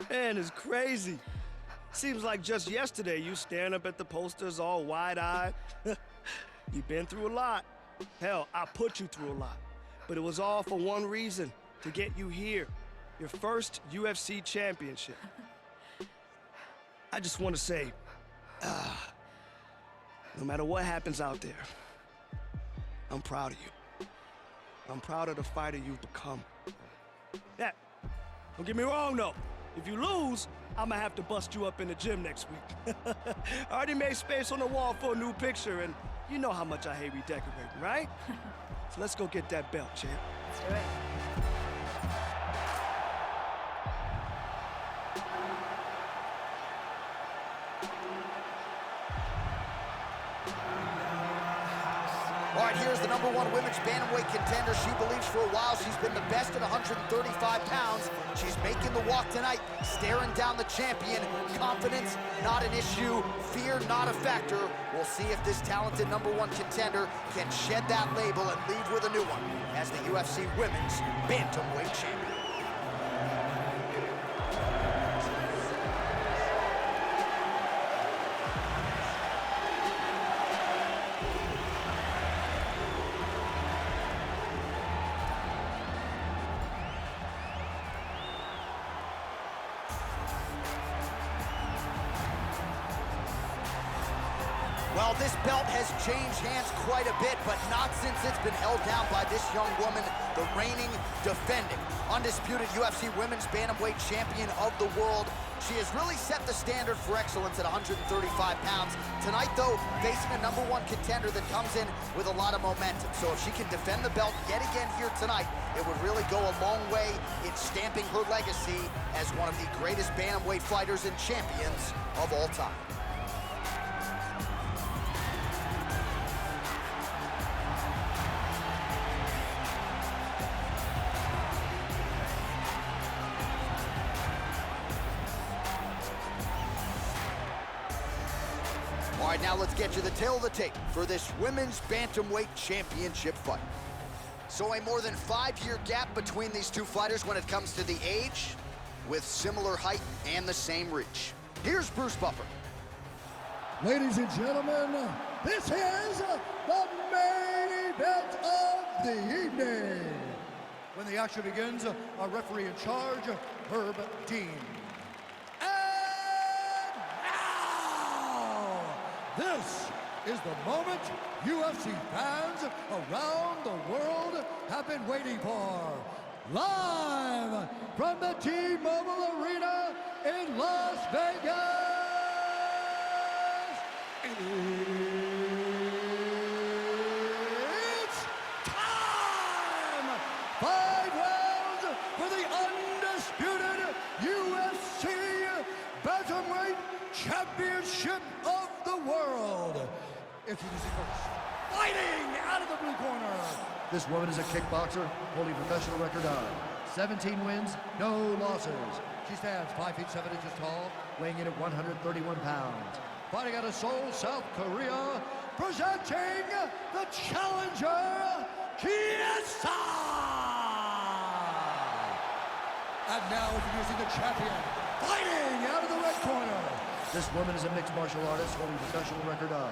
Man, it's crazy. Seems like just yesterday you staring up at the posters all wide-eyed. You've been through a lot. Hell, I put you through a lot. But it was all for one reason, to get you here. Your first UFC championship. I just want to say, no matter what happens out there, I'm proud of you. I'm proud of the fighter you've become. Yeah, don't get me wrong though. If you lose, I'm gonna have to bust you up in the gym next week. I already made space on the wall for a new picture, and you know how much I hate redecorating, right? So let's go get that belt, champ. Let's do it. All right, here's the #1 women's bantamweight contender. She believes for a while she's been the best at 135 pounds. She's making the walk tonight, staring down the champion. Confidence, not an issue. Fear, not a factor. We'll see if this talented #1 contender can shed that label and leave with a new one as the UFC Women's Bantamweight Champion. Well, this belt has changed hands quite a bit, but not since it's been held down by this young woman, the reigning, defending, undisputed UFC Women's Bantamweight Champion of the world. She has really set the standard for excellence at 135 pounds. Tonight, though, facing a #1 contender that comes in with a lot of momentum. So if she can defend the belt yet again here tonight, it would really go a long way in stamping her legacy as one of the greatest bantamweight fighters and champions of all time. All right, now let's get you the tail of the tape for this Women's Bantamweight Championship fight. So a more than 5-year gap between these two fighters when it comes to the age, with similar height and the same reach. Here's Bruce Buffer. Ladies and gentlemen, this is the main event of the evening. When the action begins, our referee in charge, Herb Dean. This is the moment UFC fans around the world have been waiting for. Live from the T-Mobile Arena in Las Vegas, it's time! 5 rounds for the undisputed UFC Bantamweight Championship of the world. Introducing first, fighting out of the blue corner. This woman is a kickboxer, holding professional record of 17 wins, no losses. She stands 5 feet 7 inches tall, weighing in at 131 pounds. Fighting out of Seoul, South Korea, presenting the challenger, Chiesa! And now introducing the champion, fighting out of the red corner. This woman is a mixed martial artist holding a professional record of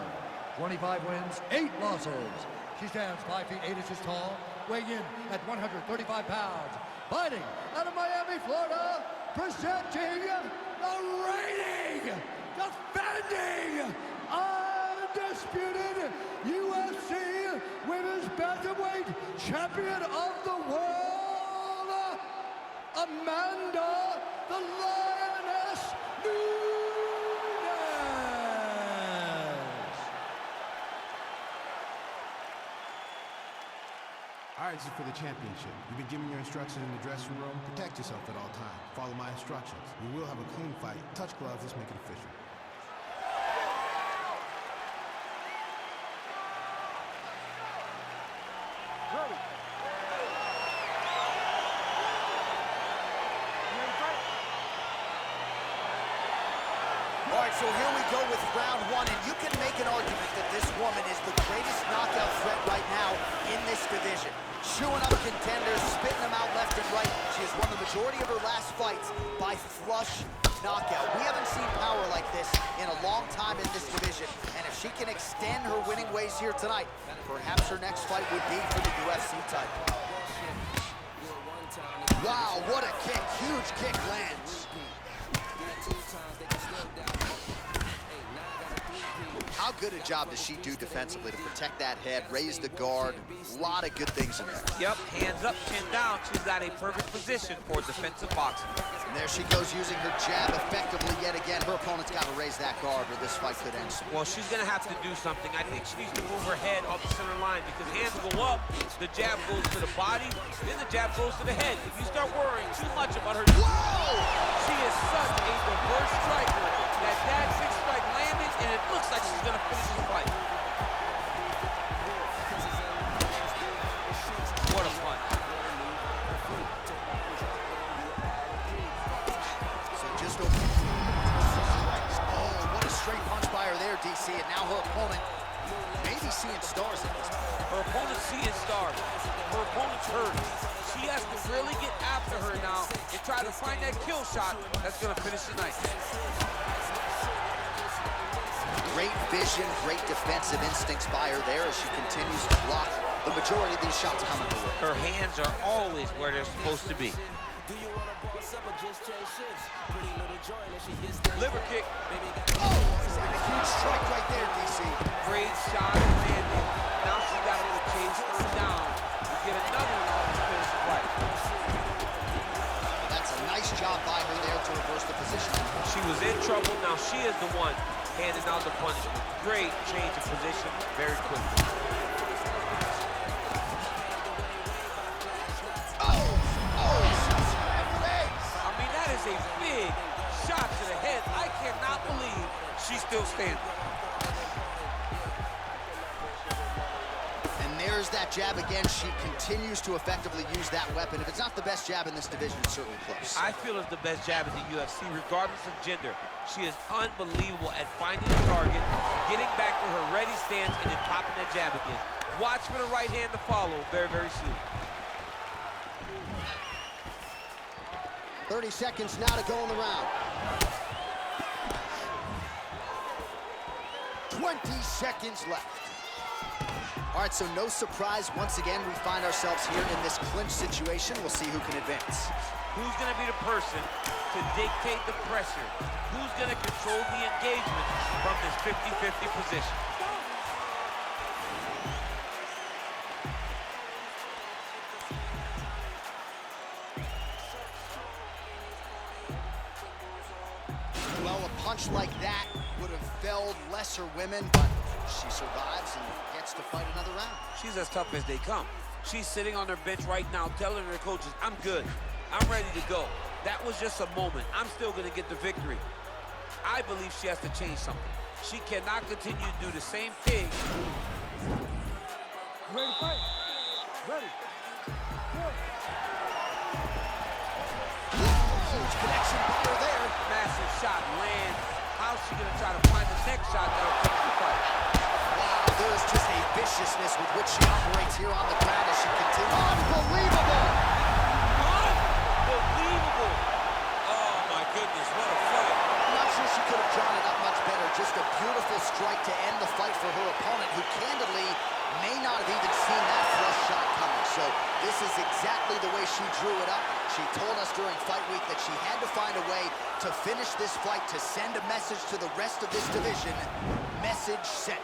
25 wins, 8 losses. She stands 5 feet 8 inches tall, weighing in at 135 pounds. Fighting out of Miami, Florida, presenting the reigning, defending, undisputed UFC Women's Bantamweight Champion of the world, Amanda the Lioness Nunes. All right, this is for the championship. You've been given your instructions in the dressing room. Protect yourself at all times. Follow my instructions. We will have a clean fight. Touch gloves, let's make it official. Ready. All right, so here we go with round 1, and you can make an argument that this woman is the greatest knockout threat right now in this division. Chewing up contenders, spitting them out left and right. She has won the majority of her last fights by flush knockout. We haven't seen power like this in a long time in this division. And if she can extend her winning ways here tonight, perhaps her next fight would be for the UFC title. Wow, what a kick. Huge kick lands. How good a job does she do defensively to protect that head, raise the guard? A lot of good things in there. Yep, hands up, chin down. She's got a perfect position for defensive boxing. And there she goes using her jab effectively yet again. Her opponent's got to raise that guard or this fight could end soon. Well, she's going to have to do something. I think she needs to move her head off the center line because hands go up, the jab goes to the body, then the jab goes to the head. If you start worrying too much about her... Whoa! She is such a reverse striker. That six strike landed, and it looks like she's going to finish this fight. What a punch. So just over... Oh, what a straight punch by her there, DC. And now her opponent maybe seeing stars in this. Her opponent's seeing stars. Her opponent's hurt. She has to really get after her now and try to find that kill shot that's going to finish the night. Great vision, great defensive instincts by her there as she continues to block the majority of these shots coming her way. Her hands are always where they're supposed to be. Liver kick. Oh, a huge strike right there, DC. Great shot landed. Now she got to chase her down to get another one to finish the fight. That's a nice job by her there to reverse the position. She was in trouble. Now she is the one handing out the punishment. Great change of position very quickly. I mean, that is a big shot to the head. I cannot believe she's still standing. And there's that jab again. She continues to effectively use that weapon. If it's not the best jab in this division, it's certainly close. I feel it's the best jab in the UFC, regardless of gender. She is unbelievable at finding the target, getting back to her ready stance, and then popping that jab again. Watch for the right hand to follow very, very soon. 30 seconds now to go in the round. 20 seconds left. All right, so no surprise. Once again, we find ourselves here in this clinch situation. We'll see who can advance. Who's going to be the person to dictate the pressure? Who's going to control the engagement from this 50-50 position? Well, a punch like that would have felled lesser women, but she survives and gets to fight another round. She's as tough as they come. She's sitting on her bench right now telling her coaches, I'm good. I'm ready to go. That was just a moment. I'm still going to get the victory. I believe she has to change something. She cannot continue to do the same thing. Ready to fight? Ready. Huge connection by her there. Massive shot lands. How's she going to try to find the next shot that'll finish the fight? Wow, there is just a viciousness with which she operates here on the ground as she continues. Unbelievable! Unbelievable! Oh my goodness, what a fight. I'm not sure she could have drawn it up much better. Just a beautiful strike to end the fight for her opponent, who candidly may not have even seen that flush shot coming. So this is exactly the way she drew it up. She told us during fight week that she had to find a way to finish this fight, to send a message to the rest of this division. Message sent.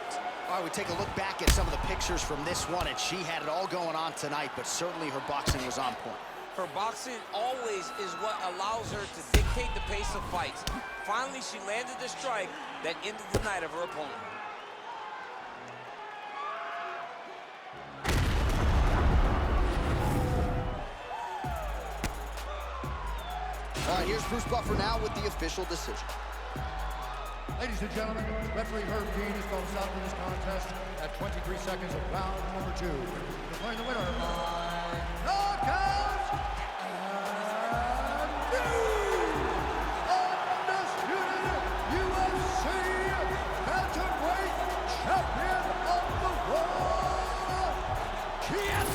All right, we take a look back at some of the pictures from this one, and she had it all going on tonight, but certainly her boxing was on point. Her boxing always is what allows her to dictate the pace of fights. Finally, she landed the strike that ended the night of her opponent. All right, here's Bruce Buffer now with the official decision. Ladies and gentlemen, referee Herb Dean has called a stop to this contest at 23 seconds of round number 2. Declaring the winner by knockout and undisputed UFC bantamweight champion of the world, Kiana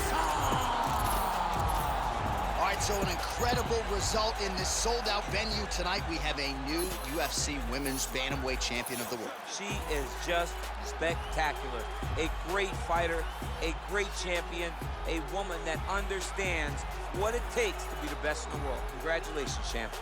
so an incredible result in this sold-out venue tonight. We have a new UFC Women's Bantamweight Champion of the World. She is just spectacular. A great fighter, a great champion, a woman that understands what it takes to be the best in the world. Congratulations, champ.